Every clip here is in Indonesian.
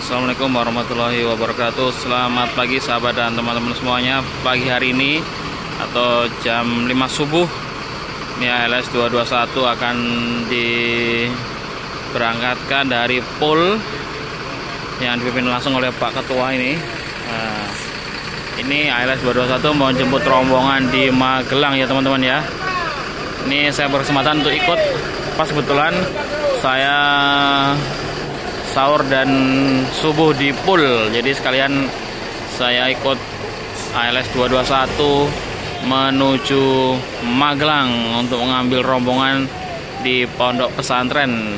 Assalamualaikum warahmatullahi wabarakatuh. Selamat pagi sahabat dan teman-teman semuanya. Pagi hari ini atau jam 5 subuh ini ALS 221 akan diberangkatkan dari pool yang dipimpin langsung oleh Pak Ketua ini. Ini ALS 221 mau jemput rombongan di Magelang ya teman-teman ya. Ini saya berkesempatan untuk ikut. Pas kebetulan saya sahur dan subuh di pool, jadi sekalian saya ikut ALS 221 menuju Magelang untuk mengambil rombongan di pondok pesantren.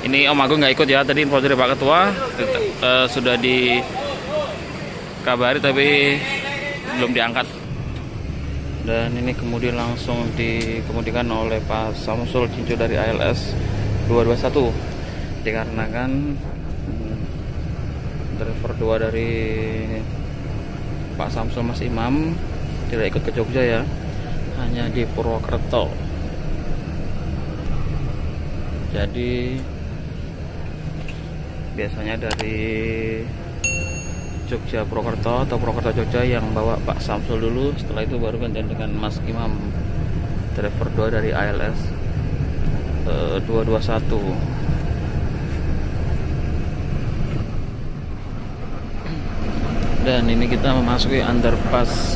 Ini Om Agung nggak ikut ya, tadi info dari Pak Ketua sudah dikabari tapi belum diangkat. Dan ini kemudian langsung dikemudikan oleh Pak Samsul Cincu dari ALS 221, dikarenakan driver 2 dari Pak Samsul Mas Imam tidak ikut ke Jogja ya, hanya di Purwokerto. Jadi biasanya dari Jogja Purwokerto atau Purwokerto Jogja yang bawa Pak Samsul dulu, setelah itu baru gantian dengan Mas Imam, driver 2 dari ALS 221. Dan ini kita memasuki underpass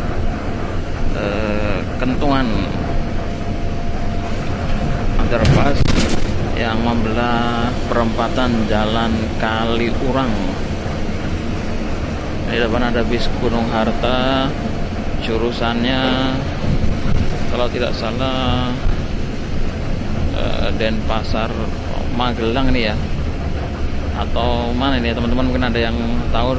Kentuan, underpass yang membelah perempatan Jalan Kaliurang. Di depan ada bis Gunung Harta, jurusannya kalau tidak salah Denpasar Magelang ini ya, atau mana ini ya teman-teman, mungkin ada yang tahu.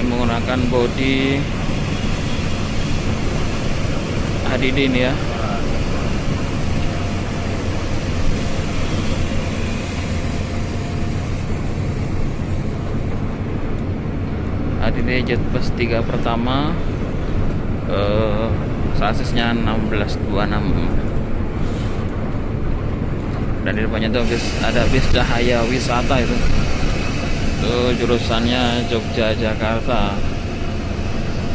Menggunakan bodi Hadidin ya. Hadidin jet bus 3 pertama, sasisnya 1626. Dan di depannya itu ada bis Cahaya Wisata itu jurusannya Jogja Jakarta,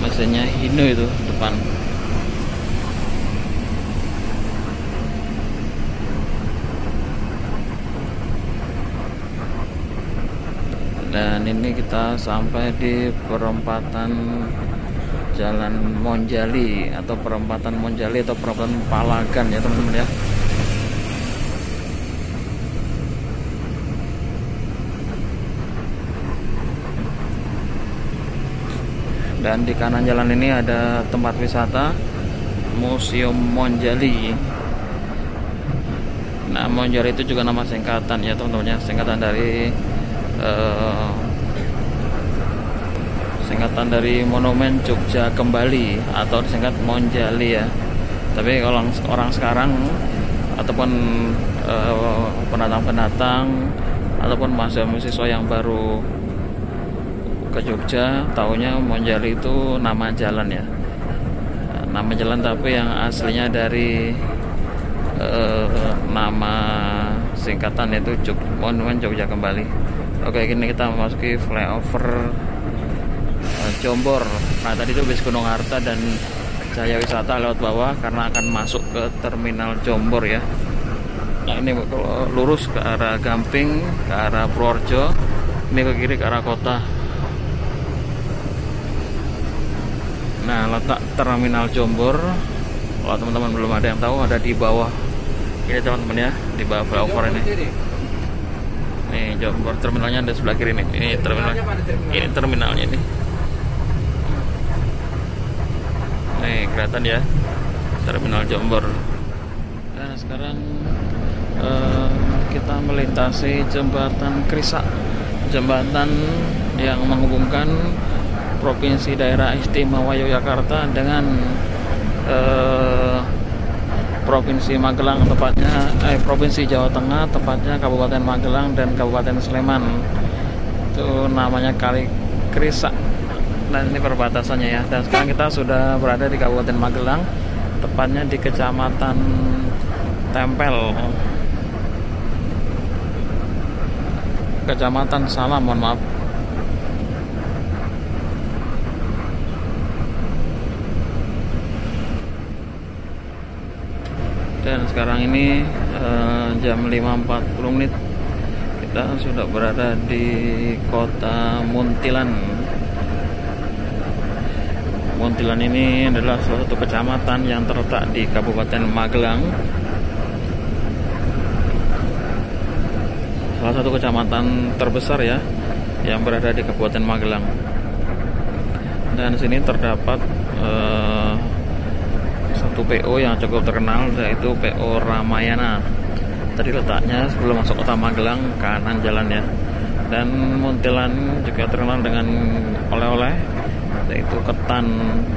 mesinnya Hino itu depan. Dan ini kita sampai di perempatan Jalan Monjali atau perempatan Monjali atau perempatan Palagan ya teman-teman ya. Dan di kanan jalan ini ada tempat wisata Museum Monjali. Nah, Monjali itu juga nama singkatan ya teman-teman ya, singkatan dari Monumen Jogja Kembali atau disingkat Monjali ya. Tapi kalau orang sekarang ataupun pendatang-pendatang ataupun mahasiswa yang baru ke Jogja taunya Monjali itu nama jalan ya, nama jalan, tapi yang aslinya dari nama singkatan yaitu Monumen Jogja Kembali. Oke, ini kita memasuki flyover Jombor. Nah, tadi itu bis Gunung Harta dan Cahaya Wisata lewat bawah karena akan masuk ke terminal Jombor ya. Nah, ini kalau lurus ke arah Gamping, ke arah Purworejo, ini ke kiri ke arah kota. Nah, letak terminal Jombor, kalau teman-teman belum ada yang tahu, ada di bawah ini teman-teman ya, di bawah flyover ini. Nih Jombor, terminalnya ada sebelah kiri nih. Ini terminalnya, ini terminalnya ini. Nih kelihatan ya, terminal Jombor. Nah, sekarang kita melintasi jembatan Krisak, jembatan yang menghubungkan Provinsi Daerah Istimewa Yogyakarta dengan Provinsi Magelang, tepatnya Provinsi Jawa Tengah, tepatnya Kabupaten Magelang dan Kabupaten Sleman. Itu namanya Kali Krisak. Dan ini perbatasannya ya. Dan sekarang kita sudah berada di Kabupaten Magelang, tepatnya di Kecamatan Tempel, Kecamatan Salam, mohon maaf. Dan sekarang ini jam 5.40 menit, kita sudah berada di kota Muntilan. Muntilan ini adalah salah satu kecamatan yang terletak di Kabupaten Magelang, salah satu kecamatan terbesar ya yang berada di Kabupaten Magelang. Dan sini terdapat satu PO yang cukup terkenal, yaitu PO Ramayana. Tadi letaknya sebelum masuk kota Magelang, kanan jalannya. Dan Muntilan juga terkenal dengan oleh-oleh, yaitu ketan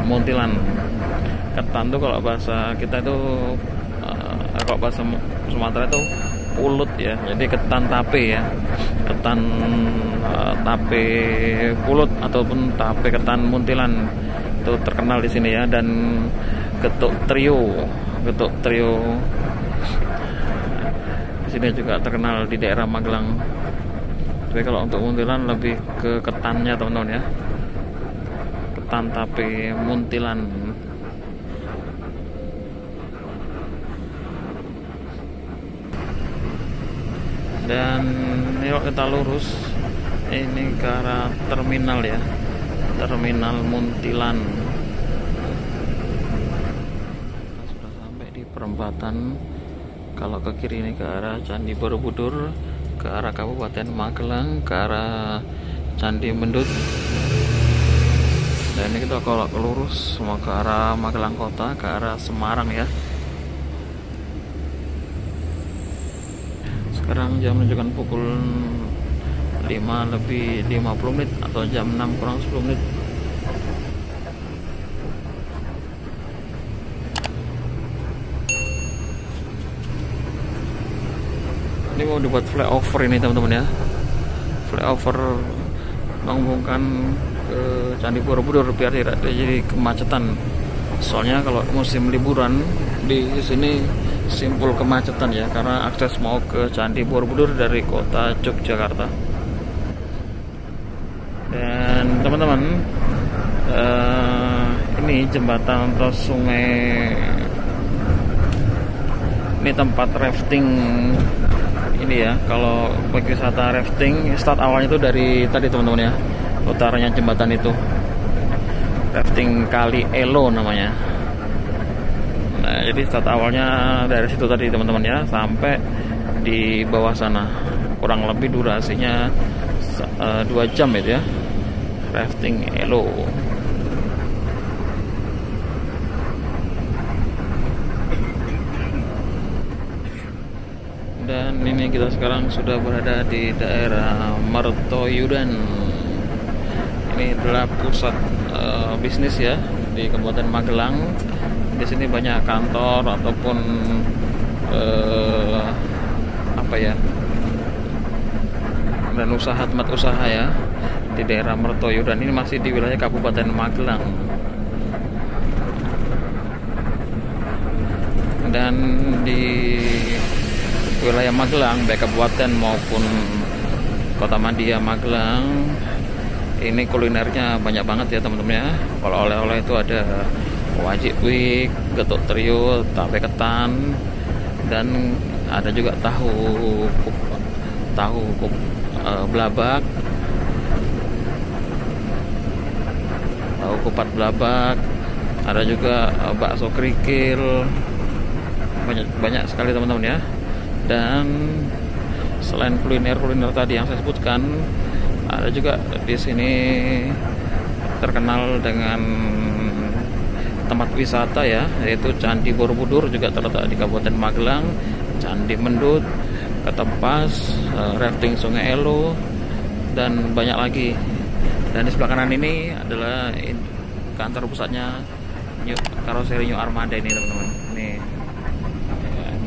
Muntilan. Ketan itu kalau bahasa kita itu kalau bahasa Sumatera itu pulut ya, jadi ketan tape ya, ketan tape pulut ataupun tape ketan Muntilan itu terkenal di sini ya. Dan getuk trio di sini juga terkenal di daerah Magelang. Tapi kalau untuk Muntilan lebih ke ketannya teman-teman ya, ketan tape Muntilan. Dan ini kalau kita lurus ini ke arah terminal ya, terminal Muntilan. Perempatan, kalau ke kiri ini ke arah Candi Borobudur, ke arah Kabupaten Magelang, ke arah Candi Mendut. Dan ini kita kalau lurus semua ke arah Magelang Kota, ke arah Semarang ya. Sekarang jam menunjukkan pukul 5:50 menit atau jam 6 kurang 10 menit. Ini mau dibuat flyover ini teman-teman ya, flyover menghubungkan ke Candi Borobudur biar tidak terjadi kemacetan. Soalnya kalau musim liburan di sini simpul kemacetan ya, karena akses mau ke Candi Borobudur dari kota Yogyakarta. Dan teman-teman, ini jembatan atau sungai, ini tempat rafting ini ya. Kalau bagi wisata rafting, start awalnya itu dari tadi teman-teman ya, utaranya jembatan itu, rafting Kali Elo namanya. Nah, jadi start awalnya dari situ tadi teman-teman ya, sampai di bawah sana. Kurang lebih durasinya 2 jam itu ya, rafting Elo. Dan ini kita sekarang sudah berada di daerah Mertoyudan. Ini adalah pusat bisnis ya di Kabupaten Magelang. Di sini banyak kantor ataupun apa ya, dan usaha, tempat usaha ya di daerah Mertoyudan. Ini masih di wilayah Kabupaten Magelang. Dan di wilayah Magelang, baik kabupaten maupun kota Madia Magelang, ini kulinernya banyak banget ya teman-teman ya. Kalau oleh-oleh itu ada wajik wik, getuk trio, tape ketan, dan ada juga tahu belabak, tahu kupat belabak, ada juga bakso kerikil, banyak sekali teman-teman ya. Dan selain kuliner tadi yang saya sebutkan, ada juga di sini terkenal dengan tempat wisata ya, yaitu Candi Borobudur, juga terletak di Kabupaten Magelang, Candi Mendut, Ketepas, rafting Sungai Elo, dan banyak lagi. Dan di sebelah kanan ini adalah kantor pusatnya Karoseri New Armada ini teman-teman. Nih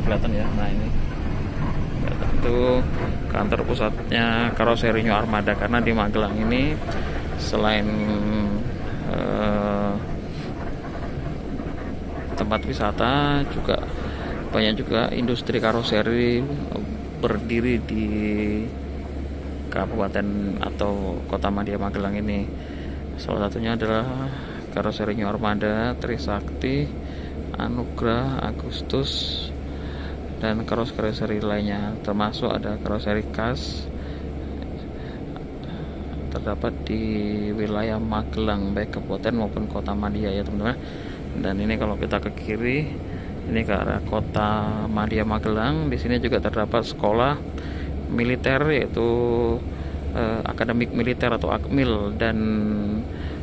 kelihatan ya. Nah ini kelihatan, itu kantor pusatnya Karoseri New Armada. Karena di Magelang ini selain tempat wisata, juga banyak juga industri karoseri berdiri di kabupaten atau kota Madya Magelang ini. Salah satunya adalah Karoseri New Armada, Trisakti, Anugrah, Agustus, dan karoseri lainnya, termasuk ada karoseri khas terdapat di wilayah Magelang, baik kabupaten maupun kota Madya ya teman-teman. Dan ini kalau kita ke kiri, ini ke arah kota Madya Magelang. Di sini juga terdapat sekolah militer, yaitu Akademik Militer atau Akmil, dan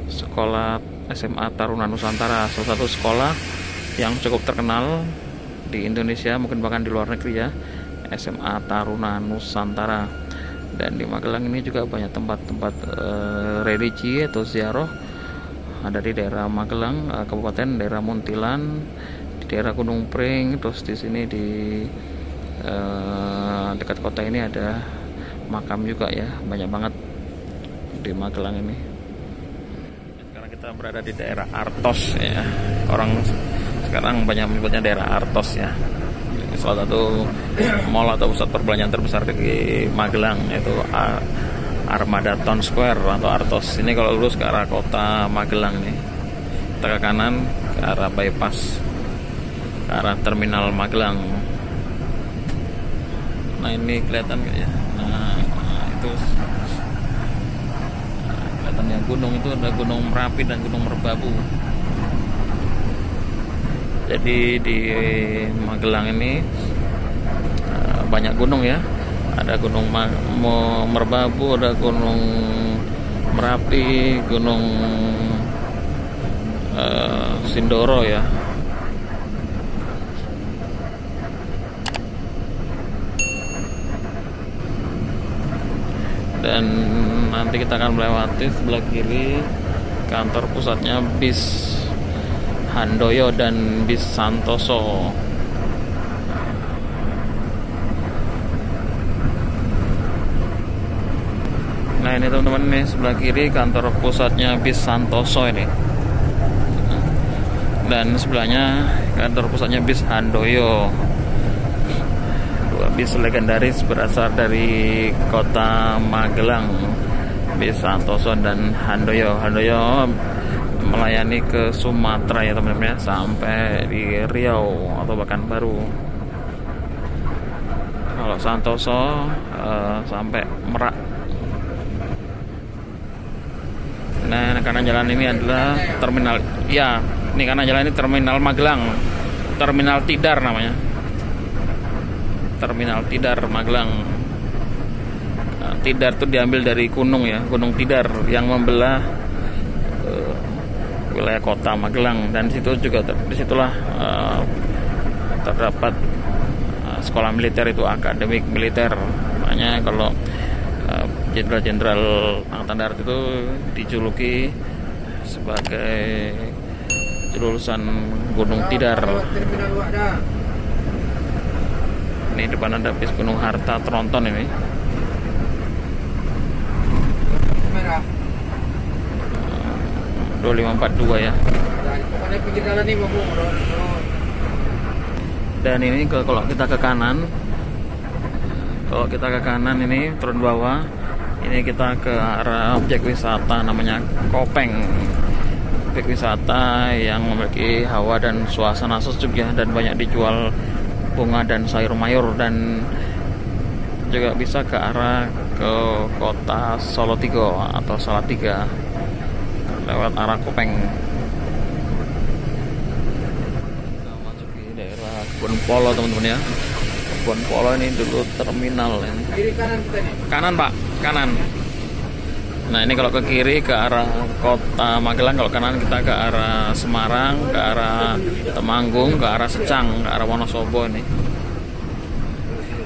sekolah SMA Taruna Nusantara, salah satu sekolah yang cukup terkenal di Indonesia, mungkin bahkan di luar negeri ya, SMA Taruna Nusantara. Dan di Magelang ini juga banyak tempat-tempat religi atau ziarah. Ada di daerah Magelang, Kabupaten, daerah Muntilan, di daerah Gunung Pring. Terus di sini di dekat kota ini ada makam juga ya, banyak banget di Magelang ini. Sekarang kita berada di daerah Artos ya. Orang sekarang banyak menyebutnya daerah Artos ya. Salah satu mall atau pusat perbelanjaan terbesar di Magelang, yaitu Armada Town Square atau Artos. Ini kalau lurus ke arah kota Magelang nih, kita ke kanan ke arah bypass, ke arah terminal Magelang. Nah ini kelihatan ya. Nah itu kelihatan yang gunung itu ada Gunung Merapi dan Gunung Merbabu. Jadi di Magelang ini banyak gunung ya. Ada Gunung Merbabu, ada Gunung Merapi, Gunung Sindoro ya. Dan nanti kita akan melewati sebelah kiri kantor pusatnya bis Handoyo dan bis Santoso. Nah ini teman-teman, nih sebelah kiri kantor pusatnya bis Santoso ini, dan sebelahnya kantor pusatnya bis Handoyo. Dua bis legendaris berasal dari kota Magelang, bis Santoso dan Handoyo. Handoyo melayani ke Sumatera ya teman-teman ya, sampai di Riau atau bahkan Baru. Kalau Santoso sampai Merak. Nah, kanan jalan ini adalah terminal. Ya, ini kanan jalan ini terminal Magelang. Terminal Tidar namanya. Terminal Tidar Magelang. Tidar itu diambil dari gunung ya, Gunung Tidar yang membelah wilayah kota Magelang. Dan disitulah terdapat sekolah militer, itu akademik militer. Makanya kalau jenderal-jenderal angkatan darat itu dijuluki sebagai lulusan Gunung Tidar. Ini depan ada bis Gunung Harta Tronton ini. Merah 2542 ya. Dan ini kalau kita ke kanan, ini turun bawah, ini kita ke arah objek wisata namanya Kopeng. Objek wisata yang memiliki hawa dan suasana sejuk ya, dan banyak dijual bunga dan sayur mayur, dan juga bisa ke arah ke kota Solotigo atau Salatiga lewat arah Kopeng. Kita masuk di daerah Kebun Polo teman-teman ya. Kebun Polo ini dulu terminal ini. Kiri kanan kita nih. Kanan Pak, kanan. Nah ini kalau ke kiri ke arah kota Magelang, kalau kanan kita ke arah Semarang, ke arah Temanggung, ke arah Secang, ke arah Wonosobo ini.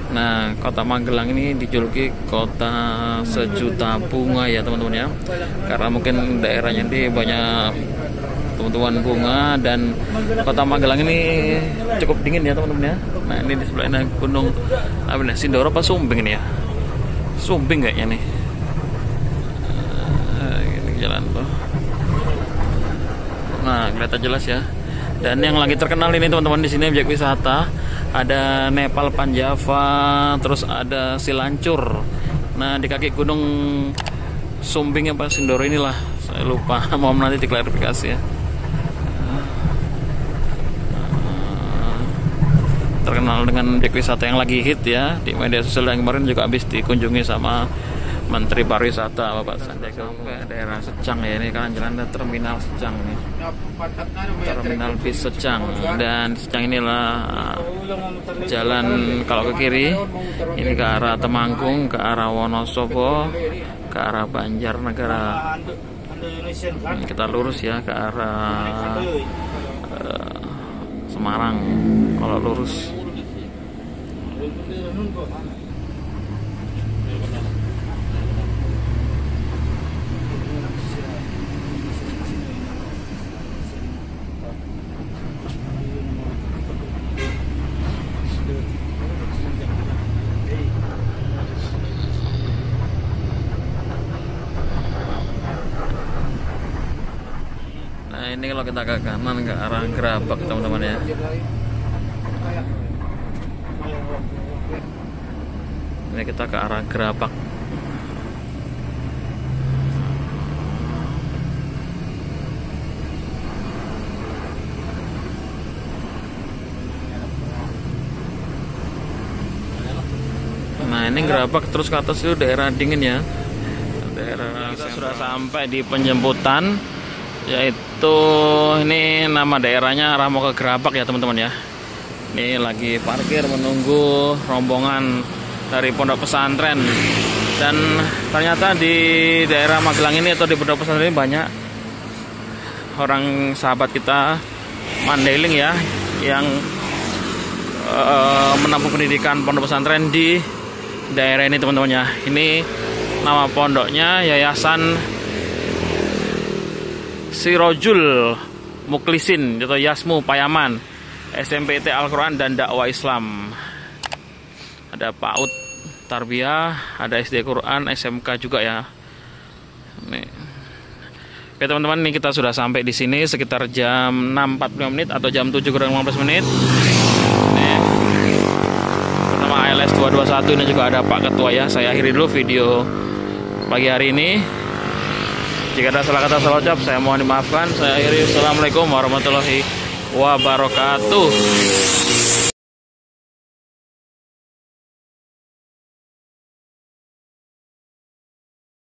Nah kota Magelang ini dijuluki kota sejuta bunga ya teman-teman ya, karena mungkin daerahnya ini banyak tumbuhan bunga, dan kota Magelang ini cukup dingin ya teman-teman ya. Nah ini di sebelahnya gunung apa nih, Sindoro apa Sumbing ini ya, Sumbing kayaknya nih. Ini jalan tuh, nah kelihatan jelas ya. Dan yang lagi terkenal ini teman-teman di sini objek wisata, ada Nepal Panjava, terus ada Silancur. Nah di kaki gunung Sumbing apa Sindoro inilah, saya lupa, mau nanti diklarifikasi ya. Terkenal dengan objek wisata yang lagi hit ya di media sosial, yang kemarin juga habis dikunjungi sama Menteri Pariwisata Bapak Sandiaga Uno. Daerah Secang ya, ini kan jalan terminal Secang nih, terminal bis Secang. Dan Secang inilah jalan kalau ke kiri ini ke arah Temanggung, ke arah Wonosobo, ke arah Banjarnegara. Kita lurus ya ke arah Semarang kalau lurus. Nah ini kalau kita ke kanan ke arah Gerabak teman-teman ya. Ini kita ke arah Gerabak. Nah ini Gerabak terus ke atas itu daerah dingin ya. Daerah kita sudah sampai di penjemputan, yaitu ini nama daerahnya arah mau ke Gerabak ya teman-teman ya. Ini lagi parkir menunggu rombongan dari pondok pesantren. Dan ternyata di daerah Magelang ini atau di pondok pesantren ini banyak orang sahabat kita Mandailing ya, yang menempuh pendidikan pondok pesantren di daerah ini teman-teman ya. Ini nama pondoknya Yayasan Sirojul Muklisin atau Yasmu Payaman, SMPT Al-Quran dan Dakwah Islam. Ada PAUD Tarbiyah, ada SD Quran, SMK juga ya. Nih. Oke teman-teman, ini kita sudah sampai di sini sekitar jam 6.45 menit atau jam 7:15 menit. Nih. Pertama ALS 221, ini juga ada Pak Ketua ya. Saya akhiri dulu video pagi hari ini. Jika ada salah kata salah ucap, saya mohon dimaafkan. Saya akhiri. Assalamualaikum warahmatullahi wabarakatuh.